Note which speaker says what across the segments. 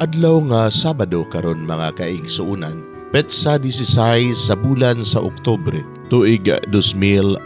Speaker 1: Adlaw nga Sabado karon mga kaigsuunan, petsa 16 sa bulan sa Oktubre, tuig 2021.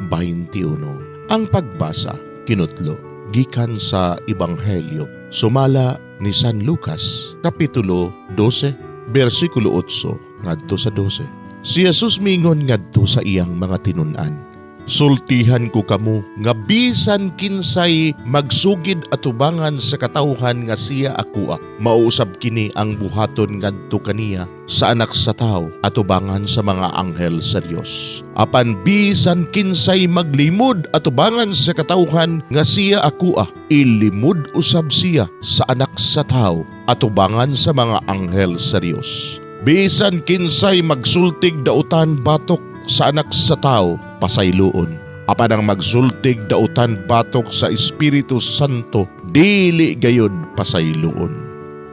Speaker 1: Ang pagbasa kinutlo gikan sa Ebanghelyo sumala ni San Lucas, kapitulo 12, bersikulo 8 ngadto sa 12. Si Jesus mingon ngadto sa iyang mga tinun-an, sultihan ko kamo nga bisan kinsay magsugid atubangan sa katawhan nga siya akua, mauusab kini ang buhaton ngadto kaniya sa anak sa tao atubangan sa mga anghel sa Dios. Apan bisan kinsay maglimod atubangan sa katawhan nga siya akua, ilimod usab siya sa anak sa tao atubangan sa mga anghel sa Dios. Bisan kinsay magsultig dautan batok sa anak sa tao, pasayloon. Apan ang magsultig dautan batok sa Espiritu Santo, dili gayud pasayloon.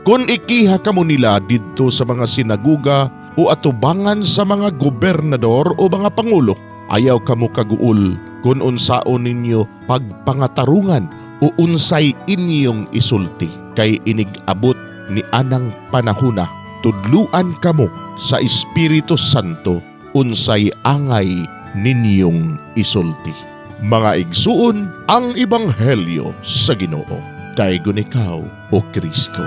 Speaker 1: Kung ikiha kamo nila didto sa mga sinaguga o atubangan sa mga gobernador o mga pangulo, ayaw kamo kaguol kung unsaon ninyo pagpangatarungan o unsay inyong isulti. Kay inigabot ni anang panahuna, tudluan kamo sa Espiritu Santo unsay angay ninyong isulti. Mga igsuon, ang Ebanghelyo sa Ginoo. Daygon ikaw, O Kristo.